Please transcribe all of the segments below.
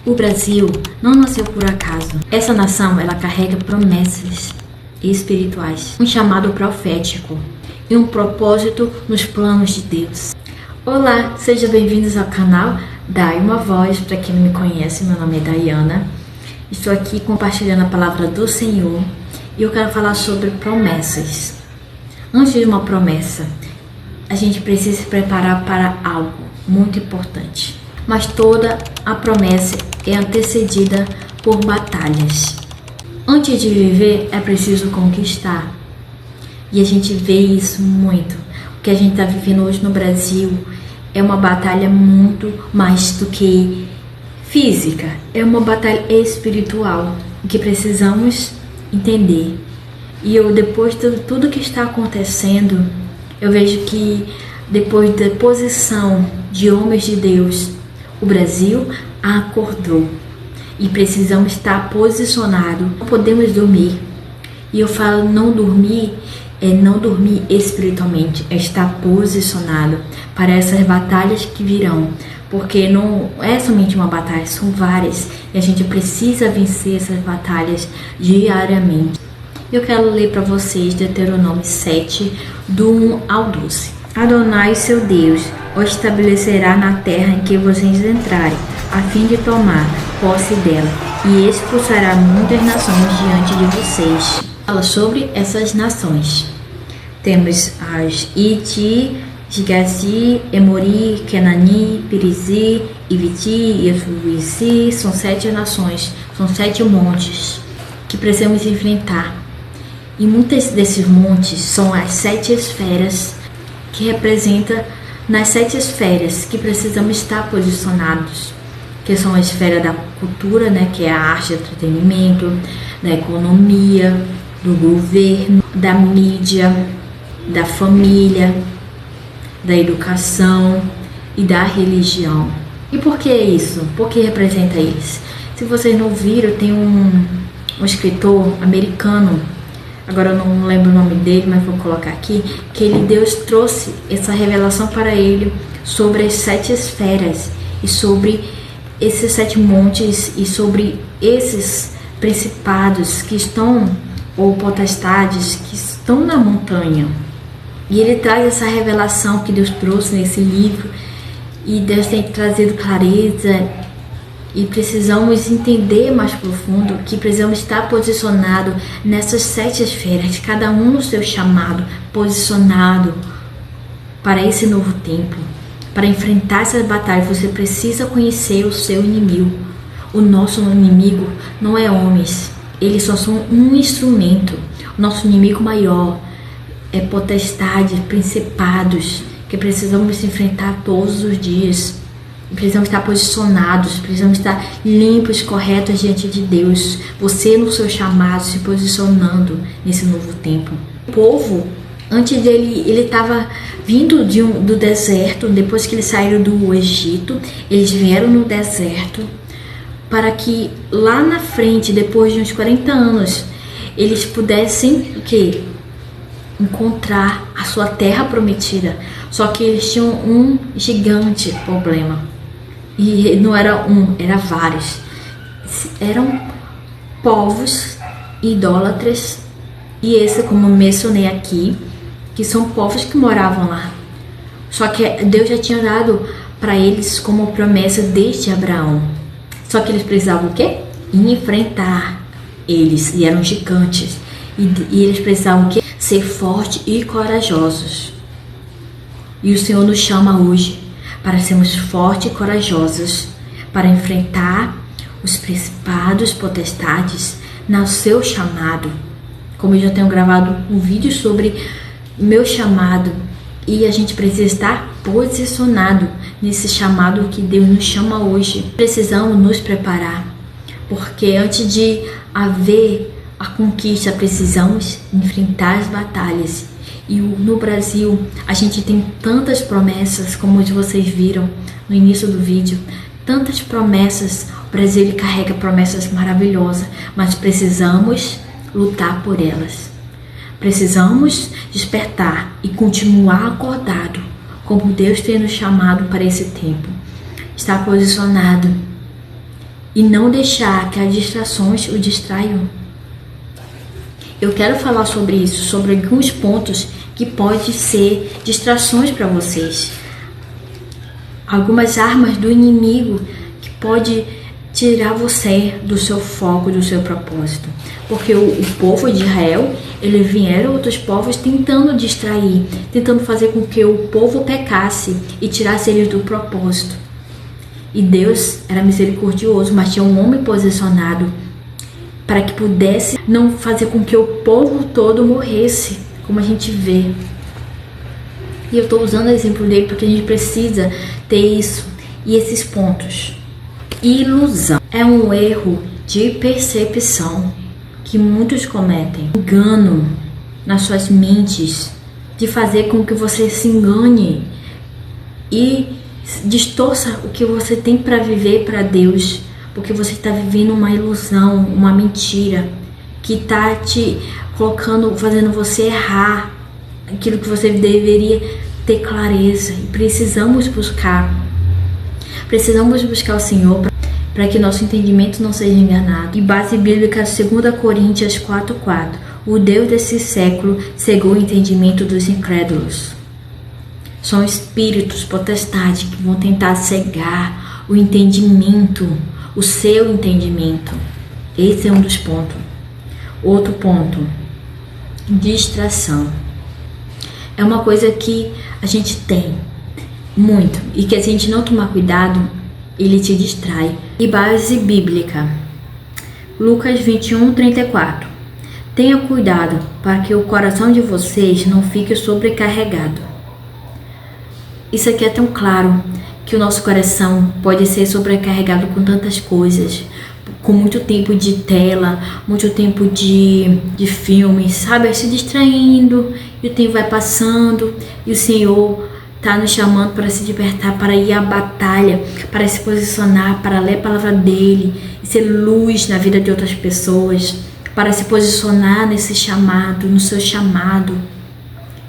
O Brasil não nasceu por acaso. Essa nação, ela carrega promessas espirituais, um chamado profético e um propósito nos planos de Deus. Olá, sejam bem-vindos ao canal Dai uma Voz. Para quem não me conhece, meu nome é Dayana. Estou aqui compartilhando a palavra do Senhor e eu quero falar sobre promessas. Antes de uma promessa, a gente precisa se preparar para algo muito importante. Mas toda a promessa é antecedida por batalhas. Antes de viver, é preciso conquistar. E a gente vê isso muito. O que a gente está vivendo hoje no Brasil é uma batalha muito mais do que física. É uma batalha espiritual que precisamos entender. E depois de tudo que está acontecendo, eu vejo que depois da posição de homens de Deus, o Brasil acordou e precisamos estar posicionados. Não podemos dormir. E eu falo não dormir, é não dormir espiritualmente, é estar posicionado para essas batalhas que virão. Porque não é somente uma batalha, são várias. E a gente precisa vencer essas batalhas diariamente. Eu quero ler para vocês Deuteronômio 7, do 1 ao 12. Adonai, seu Deus, o estabelecerá na terra em que vocês entrarem, a fim de tomar posse dela, e expulsará muitas nações diante de vocês. Fala sobre essas nações. Temos as Iti, Gigazi, Emori, Kenani, Perizi, Iviti, Yefuizi. São 7 nações, são 7 montes que precisamos enfrentar. E muitos desses montes são as 7 esferas que representam nas 7 esferas que precisamos estar posicionados, que são a esfera da cultura, né, que é a arte, entretenimento, da economia, do governo, da mídia, da família, da educação e da religião. E por que isso? Por que representa isso? Se vocês não viram, tem um escritor americano, agora eu não lembro o nome dele, mas vou colocar aqui, que Deus trouxe essa revelação para ele sobre as 7 esferas e sobre esses 7 montes e sobre esses principados que estão, ou potestades que estão na montanha. E ele traz essa revelação que Deus trouxe nesse livro, e Deus tem trazido clareza. E precisamos entender mais profundo que precisamos estar posicionado nessas 7 esferas, cada um no seu chamado, posicionado para esse novo tempo. Para enfrentar essas batalhas, você precisa conhecer o seu inimigo. O nosso inimigo não é homens, eles só são um instrumento. O nosso inimigo maior é potestade, principados, que precisamos enfrentar todos os dias. Precisamos estar posicionados, precisamos estar limpos, corretos diante de Deus. Você no seu chamado, se posicionando nesse novo tempo. O povo, antes dele, ele estava vindo do deserto. Depois que eles saíram do Egito, eles vieram no deserto para que lá na frente, depois de uns 40 anos, eles pudessem o quê? Encontrar a sua terra prometida. Só que eles tinham um gigante problema. E não era um, era vários. Eram povos idólatras. E esse, como mencionei aqui, que são povos que moravam lá. Só que Deus já tinha dado para eles como promessa desde Abraão. Só que eles precisavam o quê? Enfrentar eles. E eram gigantes. E eles precisavam o quê? Ser fortes e corajosos. E o Senhor nos chama hoje para sermos fortes e corajosos, para enfrentar os principados, potestades, no seu chamado. Como eu já tenho gravado um vídeo sobre meu chamado, e a gente precisa estar posicionado nesse chamado que Deus nos chama hoje. Precisamos nos preparar, porque antes de haver a conquista, precisamos enfrentar as batalhas. E no Brasil, a gente tem tantas promessas, como vocês viram no início do vídeo. Tantas promessas. O Brasil ele carrega promessas maravilhosas, mas precisamos lutar por elas. Precisamos despertar e continuar acordado, como Deus tem nos chamado para esse tempo. Estar posicionado e não deixar que as distrações o distraiam. Eu quero falar sobre isso, sobre alguns pontos que podem ser distrações para vocês. Algumas armas do inimigo que pode tirar você do seu foco, do seu propósito. Porque o povo de Israel, eles vieram outros povos tentando distrair, tentando fazer com que o povo pecasse e tirasse eles do propósito. E Deus era misericordioso, mas tinha um homem posicionado para que pudesse não fazer com que o povo todo morresse, como a gente vê. E eu estou usando o exemplo dele porque a gente precisa ter isso e esses pontos. Ilusão é um erro de percepção que muitos cometem. Engano nas suas mentes, de fazer com que você se engane e distorça o que você tem para viver para Deus, porque você está vivendo uma ilusão, uma mentira que está te colocando, fazendo você errar aquilo que você deveria ter clareza. E precisamos buscar o Senhor para que nosso entendimento não seja enganado. E base bíblica 2 Coríntios 4:4. O Deus desse século cegou o entendimento dos incrédulos. São espíritos, potestades que vão tentar cegar o entendimento, o seu entendimento. Esse é um dos pontos. Outro ponto, distração. É uma coisa que a gente tem muito e que, se a gente não tomar cuidado, ele te distrai. E base bíblica, Lucas 21:34. Tenha cuidado para que o coração de vocês não fique sobrecarregado. Isso aqui é tão claro, que o nosso coração pode ser sobrecarregado com tantas coisas, com muito tempo de tela, muito tempo de filmes, sabe? Se distraindo, e o tempo vai passando, e o Senhor está nos chamando para se despertar, para ir à batalha, para se posicionar, para ler a palavra dele, e ser luz na vida de outras pessoas, para se posicionar nesse chamado, no seu chamado.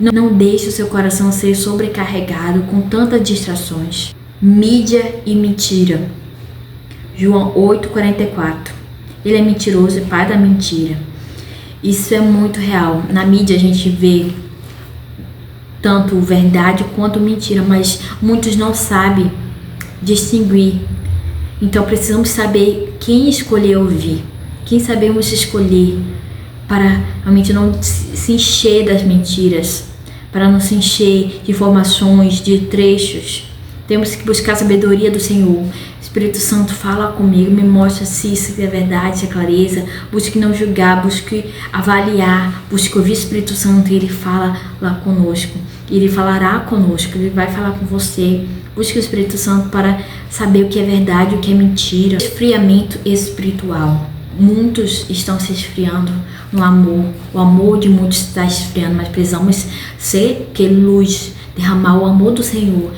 Não deixe o seu coração ser sobrecarregado com tantas distrações. Mídia e mentira. João 8:44. Ele é mentiroso e pai da mentira. Isso é muito real. Na mídia a gente vê tanto verdade quanto mentira, mas muitos não sabem distinguir. Então precisamos saber quem escolher ouvir, quem sabemos escolher, para realmente não se encher das mentiras, para não se encher de informações, de trechos. Temos que buscar a sabedoria do Senhor. Espírito Santo, fala comigo, me mostra se isso é verdade, se é clareza. Busque não julgar, busque avaliar, busque ouvir o Espírito Santo, e ele fala lá conosco. Ele falará conosco, ele vai falar com você. Busque o Espírito Santo para saber o que é verdade, o que é mentira. Esfriamento espiritual. Muitos estão se esfriando no amor. O amor de muitos está esfriando, mas precisamos ser que luz, derramar o amor do Senhor,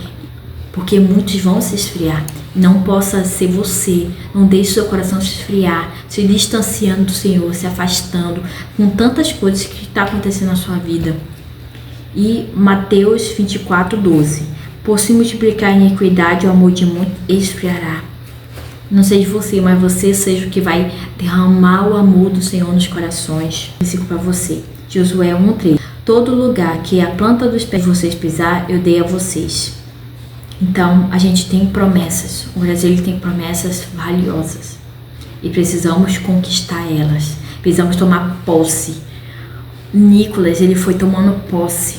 porque muitos vão se esfriar. Não possa ser você. Não deixe seu coração se esfriar, se distanciando do Senhor, se afastando com tantas coisas que estão acontecendo na sua vida. E Mateus 24:12. Por se multiplicar a iniquidade, o amor de muitos esfriará. Não seja você, mas você seja o que vai derramar o amor do Senhor nos corações. Versículo para você. Josué 1:3. Todo lugar que a planta dos pés de vocês pisar, eu dei a vocês. Então, a gente tem promessas. O Brasil tem promessas valiosas. E precisamos conquistar elas. Precisamos tomar posse. Nicolas, ele foi tomando posse.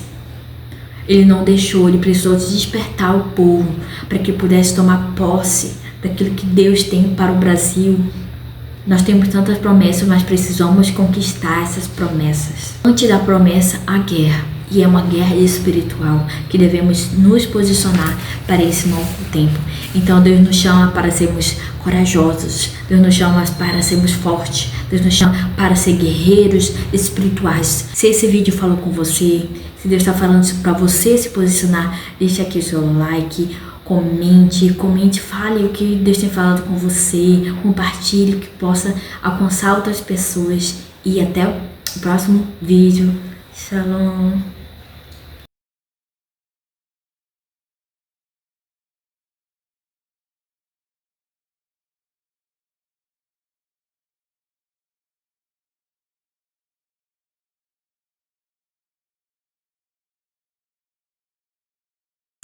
Ele não deixou, ele precisou despertar o povo para que pudesse tomar posse daquilo que Deus tem para o Brasil. Nós temos tantas promessas, mas precisamos conquistar essas promessas. Antes da promessa, a guerra. E é uma guerra espiritual que devemos nos posicionar para esse novo tempo. Então Deus nos chama para sermos corajosos. Deus nos chama para sermos fortes. Deus nos chama para ser guerreiros espirituais. Se esse vídeo falou com você, se Deus está falando para você se posicionar, deixe aqui o seu like. Comente, fale o que Deus tem falado com você, compartilhe, que possa alcançar outras pessoas. E até o próximo vídeo. Shalom.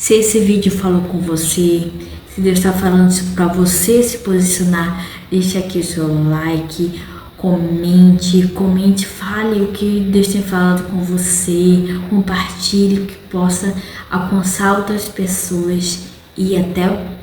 Se esse vídeo falou com você, se Deus está falando para você se posicionar, deixe aqui o seu like, comente, fale o que Deus tem falado com você, compartilhe, que possa alcançar outras pessoas e até o